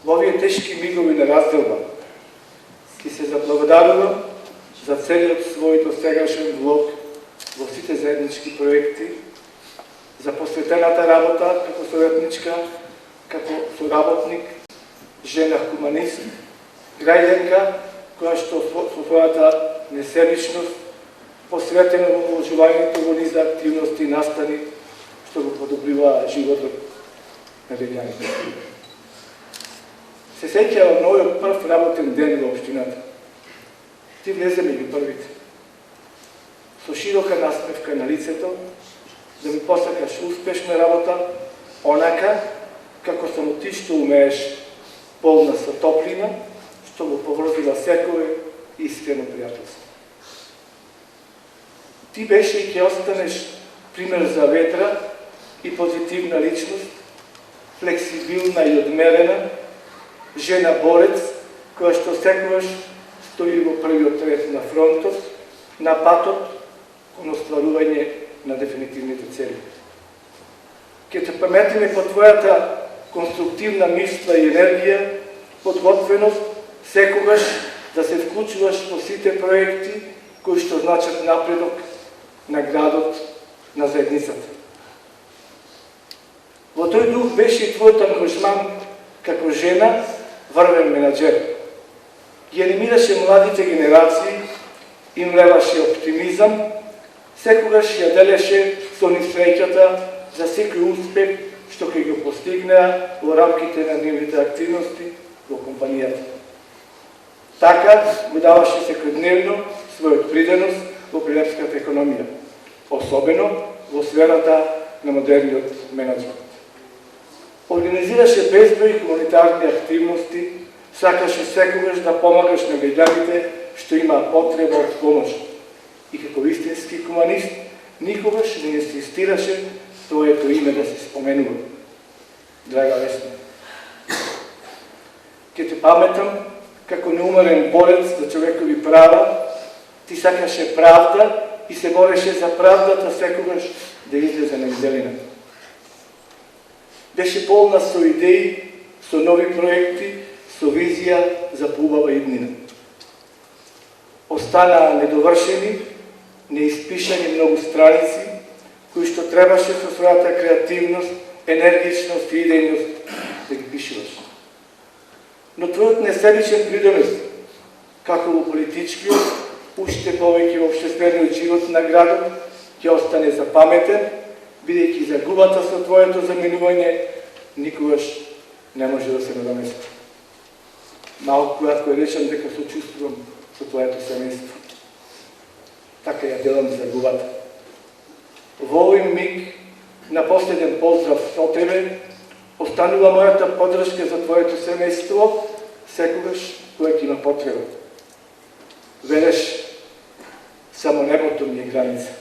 во овие тешки мигови на разделба ќе се заблагодарувам за целиот свој досегашен влог во сите заеднички проекти, за посветената работа како советничка, како соработник, жена хуманист, граѓанка која што со својата несебичност посветена во вложувањето во низа активности и настани што го подобрива животот на леѓаните. Се сеќавам на овој прв работен ден во општината. Ти влезе меѓу првите. Со широка насмевка на лицето, да ми посакаш успешна работа, онака како само ти што умееш, полна со топлина, што го поврзила секое искрено пријателство. Ти беше и ќе останеш пример за ветра и позитивна личност, флексибилна и одмерена, жена борец, која што секогаш стои во првиот ред на фронтот, на патот кон остварување на дефинитивните цели. Ке те паметиме по твојата конструктивна мисла и енергија, подготвеност, секогаш да се вклучуваш во сите проекти кои што значат напредок на градот, на заедницата. Во тој дух беше и твојот ангажман како жена, врвен менаџер. Ги анимираше младите генерации, им леваше оптимизам, секогаш ја делеше со нив среќата за секој успех што ќе го постигнеа во рамките на нивните активности во компанијата. Така го даваше секојдневно својот придонос во прилепската економија, особено во сферата на модерниот менеджмент. Организираше безброј хуманитарни активности, сакаше секогаш да помагаш на леѓаните што имаа потреба од помош. И како вистински хуманист, никогаш не инсистираше твоето име да се споменува. Драга Весна, ќе те паметам како неуморен борец за човекови права, ти сакаше правда и се бореше за правдата секогаш да излезе на изделина. Беше полна со идеи, со нови проекти, со визија за поубава иднина. Останаа недовршени, неиспишани многу страници, кои што требаше со својата креативност, енергичност и идејност да ги пишуваш. Но твојот несебичен придонес, како во политичкиот, уште повеќе во општествениот живот на градот, ќе остане запаметен, бидејќи загубата со твоето заминување никогаш не може да се надомести. Малку кратко речам дека сочувствувам со твоето семејство. Така ја делам загубата. Во овој миг, на последен поздрав со тебе, останува мојата поддршка за твоето семејство, секогаш кога ќе има потреба. Вереш, само небото ми е граница.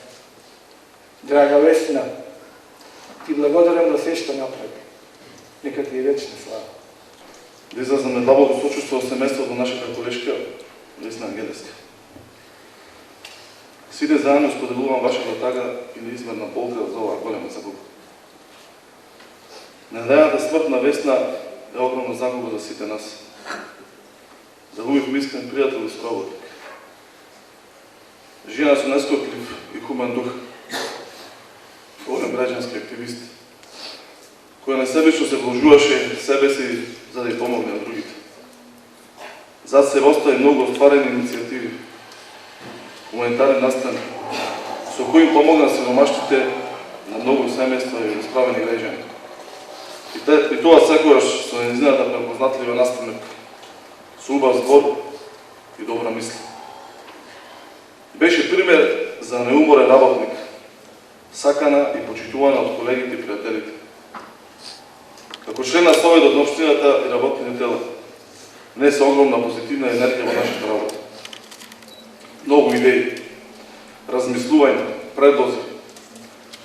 Драга Весна, ти благодарам за се што направи. Нека ти е вечна слава. Да изразам длабоко сочувство во семејството на нашата колешка Весна Ангелеска. Сите заедно споделувам вашата тага и неизмерна болка за оваа голема загуба. Ненајната смрт на Весна е огромна загуба за сите нас. Загубивме искрен пријател и соработник. Жена со нескоплив и хумен дух, голем граѓански активист, која несебично се вложуваше себе си за да ја помогне на другите. Зад се остави многу остварени иницијативи, хуманитарни настани, со кои помогна сиромаштите на многу семејства и расправени граѓани. И тоа секогаш со нејзината препознатлива наставник, со убав збор и добра мисла. Беше пример за неуморен работник, сакана и почитувана од колегите и пријателите. Како член на Советот на општината и работните тела, внесе огромна позитивна енергија во нашата работа. Многу идеи, размислувања, предлози,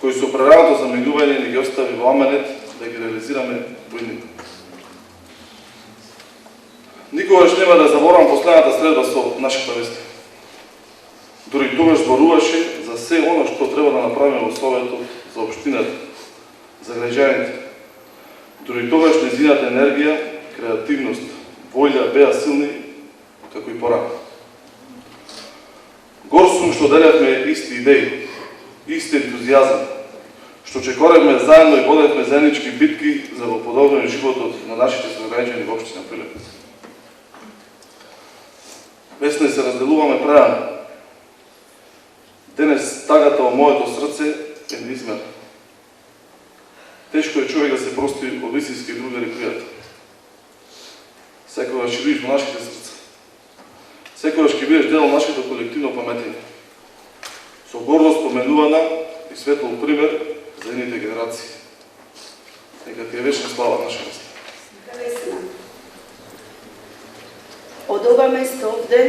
кои со прераното заминување ни ги остави во аманет да ги реализираме војника. Никогаш нема да заборавам последната средба со нашата Весна. Дори тогаш зборуваше за се оно што треба да направиме во Советот за општината, за граѓаните. Дори тогаш нејзината енергија креативност, волја беа силни како и порано. Гор сум што делевме исти идеи, исти ентузијазам, што чекоревме заедно и водевме заеднички битки за да подобриме животот на нашите сограѓани во општина Прилеп. Весна се разделуваме прерано. Денес тагата во моето срце е неизмерна. Тешко е човек да се прости од вистински другари и пријатели. Секогаш ќе бидеш во нашите срца. Секогаш ќе бидеш дел од нашето колективно паметење. Со гордост споменувана и светло пример за едните генерации. Нека ти е вечна слава наша место. Весна. Од ова место овде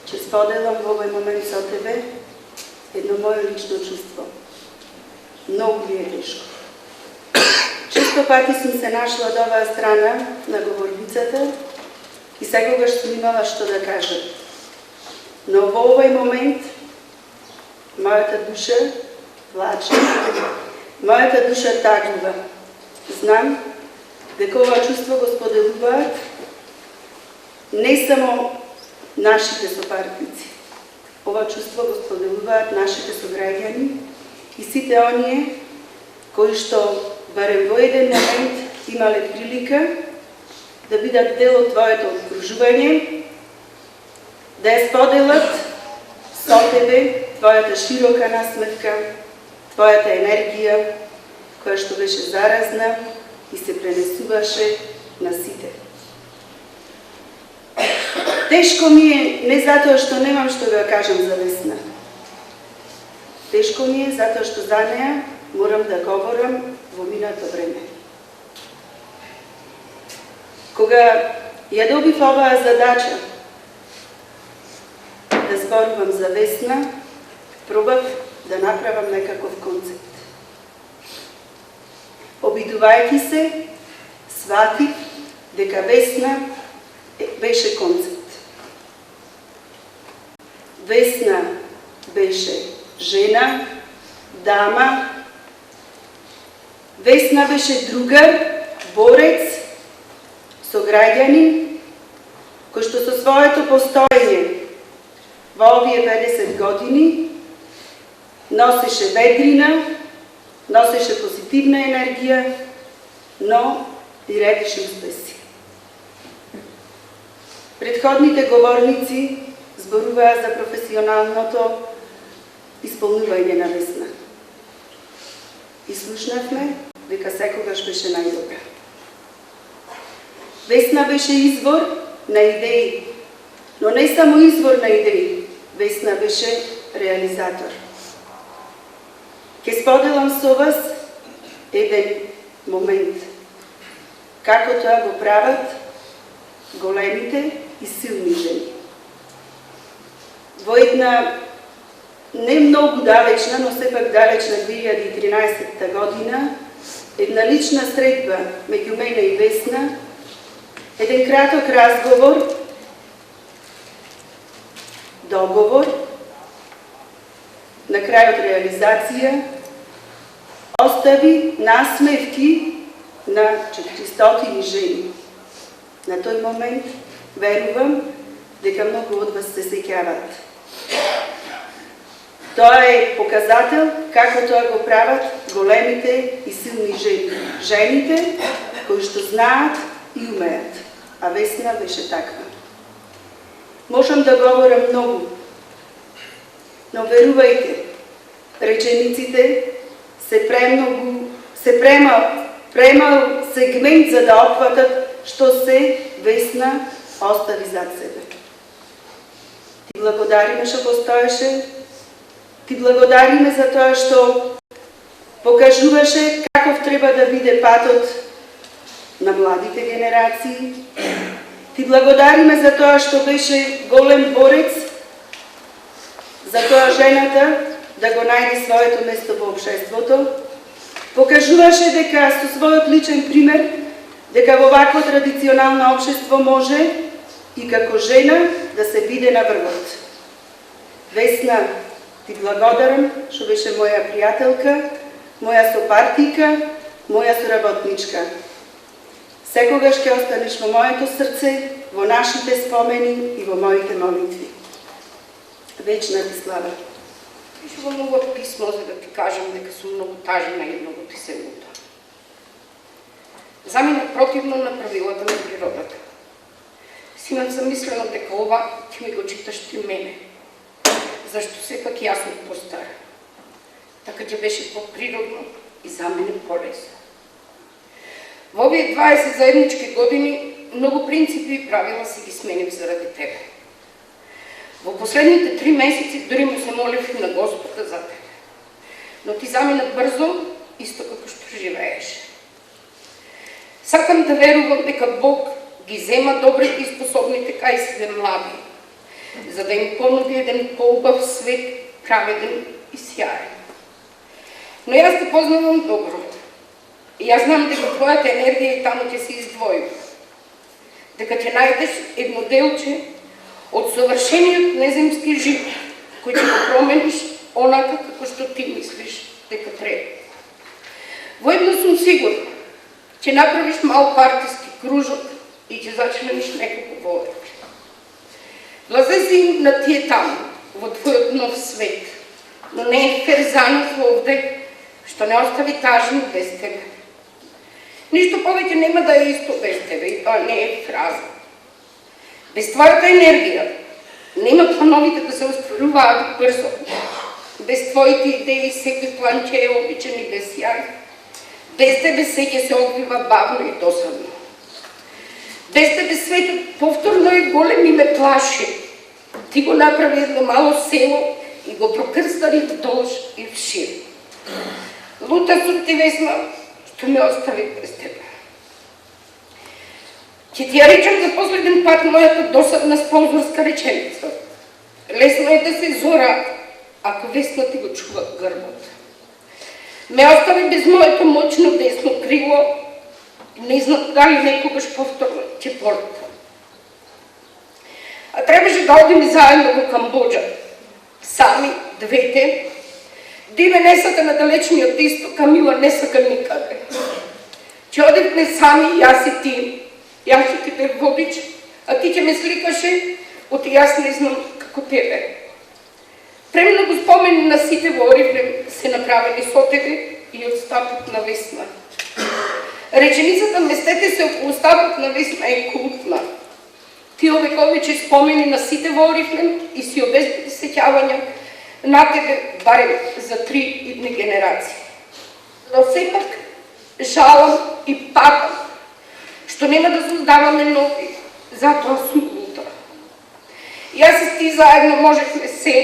ќе споделам во овој момент со тебе едно моје лично чувство. Многу ми е тешко. Често пати сум се нашла од оваа страна на говорбицата и секогаш сум имала што да кажам. Но во овој момент мојата душа плаче, мојата душа тагнува. Знам дека ова чувство го споделуваат не само нашите сопартници. Ова чувство го споделуваат нашите сограѓани и сите оние кои што барем во еден момент имале прилика да бидат дел од твоето окружување, да ја споделат со тебе твојата широка насмевка, твојата енергија, која што беше заразна и се пренесуваше на сите. Тешко ми е не затоа што немам што да кажам за Весна. Тешко ми е затоа што за неа морам да говорам во минато време. Кога ја добив оваа задача да зборувам за Весна, пробав да направам некаков концепт. Обидувајќи се, сватив дека Весна беше концепт. Весна беше жена, дама. Весна беше другар, борец, сограѓанин, кој што со своето постоење во овие 50 години носеше ведрина, носеше позитивна енергија, но и редеше успеси. Предходните говорници зборуваа за професионалното исполнување на Весна. И слушнавме дека секогаш беше најдобра. Весна беше извор на идеи, но не само извор на идеи, Весна беше реализатор. Ке споделам со вас еден момент, како тоа го прават големите и силни жени. Во една не многу далечна, но сепак далечна 2013 година, една лична средба меѓу мене и Весна, еден краток разговор, договор, на крајот реализација, остави насмевки на 400 жени. На тој момент верувам дека многу од вас се сеќават. Тоа е показател како тоа го прават големите и силни жени. Жените кои што знаат и умеат. А Весна беше таква. Можам да говорам многу, но верувајте, речениците се премногу, се премал сегмент за да опфатат што се Весна остави зад себе. Ти благодариме што постоеше, ти благодариме за тоа што покажуваше каков треба да биде патот на младите генерации. Ти благодариме за тоа што беше голем борец, за тоа жената да го најде своето место во општеството. Покажуваше дека со својот личен пример, дека во вакво традиционално општество може и како жена да се биде на врвот. Весна, ти благодарам што беше моја пријателка, моја сопартика, моја соработничка. Секогаш ќе останеш во моето срце, во нашите спомени и во моите молитви. Вечна ти слава. Пишува многу писмо за да ти кажам дека сум многу тажна и многу ти се лута. Замина противно на правилата на природата. Синат замислено дека ова ти ми го читаш ти мене. Зашто сепак јас сум постара. Така ќе беше по-природно и за мене полесно. Во овие 20 заеднички години многу принципи и правила си ги сменив заради тебе. Во последните 3 месеци дори му се молев на Господа за тебе. Но ти замина брзо, исто како што живееш. Сакам да верувам дека Бог ги зема добрите и способните кај себе млади, за да им понуди еден поубав свет, праведен и сјаен. Но јас те познавам добро. И јас знам дека твојата енергија и таму ќе се издвои. Дека ќе најдеш едно делче од совршениот неземски живот, кој ќе го промениш онака како што ти мислиш дека треба. Воедно сум сигурна, ќе направиш мал партиски кружок и ќе зачнеш некако повеќе. Влазеси на тие таму, во твојот нов свет, но не е Ферзанов овде, што не остави тажно без тебе. Ништо повеќе нема да е исто без тебе и тоа не е фраза. Без твојата енергија нема плановите да се остваруваат брзо. Без твоите идеи секој план ќе е обичен и без јај. Без тебе сеќе се одвива бавно и досадно. Без тебе светот повторно е голем и ме плаши. Ти го направи едно мало село и го прокрстали вдолж и вшир. Лута сум ти, Весна, што ме остави без тебе. Ќе ти ја речам за последен пат мојата досадна спонзорска реченица. Лесно е да се зора, ако Весна ти го чува грбот. Ме остави без моето моćно десно крило, не знам дали некогаш повторно ќе полетам. А требаше да одим заедно во Камбоџа. Сами, двете. Диме не сака на далечниот исток, а Мила не сака никаде. Ќе одевме сами, јас и ти. Јас ќе ти бе водич, а ти ќе ме сликаше, оти јас не знам како тебе. Премногу спомени на сите во Орифлем се направени со тебе и од стапот на Весна. Реченицата местете се околу стапот на Весна е култна. Ти овековече спомени на сите во Орифлем и си обезбеди сеќавања на тебе барем за 3 идни генерации. Но сепак жалам и падам што нема да создаваме нови, затоа сум лута. Јас и ти заедно можехме се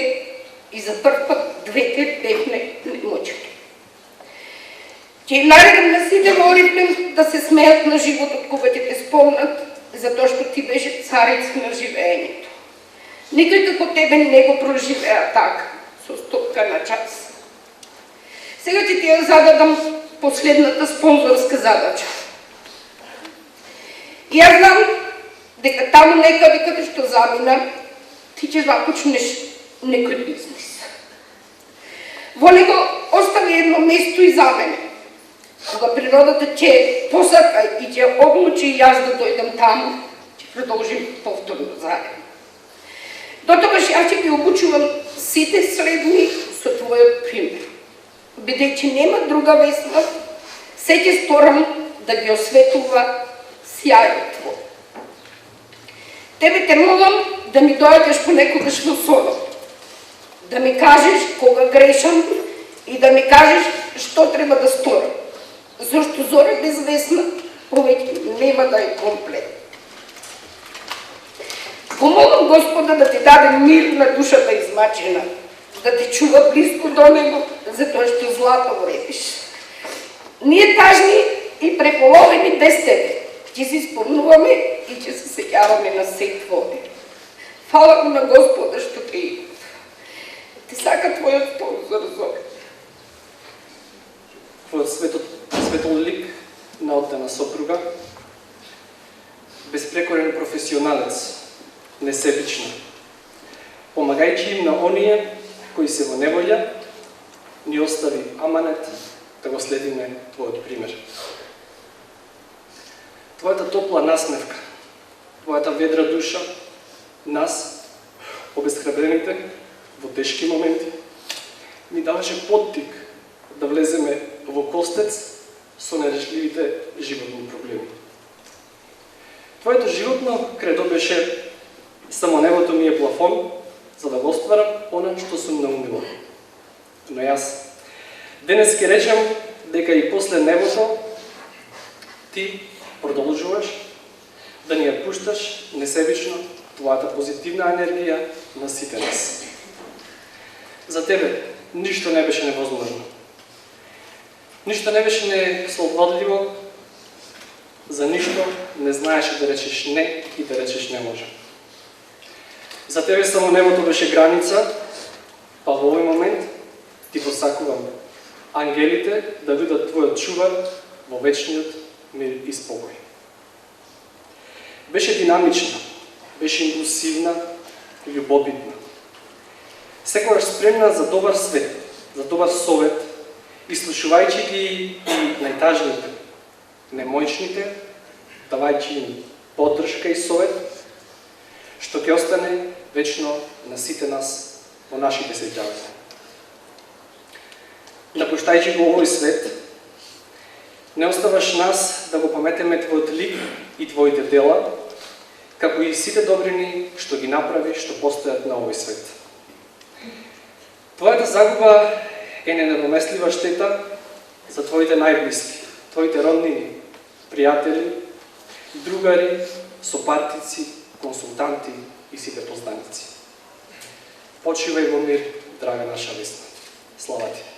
и за прв пат двете бевме немочки. Ќе им наредам на сите во Орифлем да се смеат на животот кога ќе те спомнат, затоа што ти беше царица на живеењето. Никој како тебе не го проживеа така, со стопка на час. Сега ќе ти ја зададам последната спонзорска задача. И јас знам дека таму некаде каде што замина, ти ќе започнеш некој бизнес. Во него остави едно место и за мене. Кога природата ќе посака и ќе одлучи јас да дојдам таму, ќе продолжим повторно заедно. Дотогаш јас ќе ги обучувам сите следни со твојот пример. Бидејќи нема друга Весна, се ќе сторам да ги осветува сјајот твој. Тебе те молам да ми дојдеш понекогаш во сон, да ми кажеш кога грешам и да ми кажеш што треба да сторам. Зашто зора без Весна повеќе нема да е комплет. Го молам Господа да ти даде мир на душата измачена, да те чува близко до него, затоа што злато вредиш. Ние тажни и преполовени без тебе ќе се спомнуваме и ќе се сеќаваме на се твое. Фала му на Господа што те има. Ти сака твојот спонзор Зора. Твојот светол лик на оддана сопруга, безпрекорен професионалец, несебична, помагајќи им на оние кои се во неволја, ни остави аманет да го следиме твојот пример. твојата топла насмевка, твојата ведра душа, нас, обесхрабрените во тешки моменти, ми даваше поттик да влеземе во костец со нерешливите животни проблеми. Твоето животно кредо беше само небото ми е плафон, за да го остварам она што сум наумила. Но јас денес ќе речам дека и после небото ти продолжуваш да ни ја пушташ несебично твојата позитивна енергија на сите нас. За тебе ништо не беше невозможно. Ништо не беше неслободливо, за ништо не знаеше да речеш не и да речеш не може. За тебе само небото беше граница, па во овој момент ти посакувам ангелите да бидат твојот чувар во вечниот мир и спокој. Беше динамична, беше импулсивна, љубопитна. Секогаш спремна за добар свет, за добар совет, изслушувајќи ги и најтажните, немојчните, давајќи им поддршка и совет, што ќе остане вечно на сите нас во нашите сеќавања. Напуштајќи го овој свет, не оставаш нас да го паметеме твојот лик и твоите дела, како и сите добрини што ги направи, што постојат на овој свет. Твојата загуба е ненадомеслива штета за твоите најблиски, твоите роднини, пријатели, другари, сопартици, консултанти и сите познаници. Почивај во мир, драга наша Весна. Слава ти!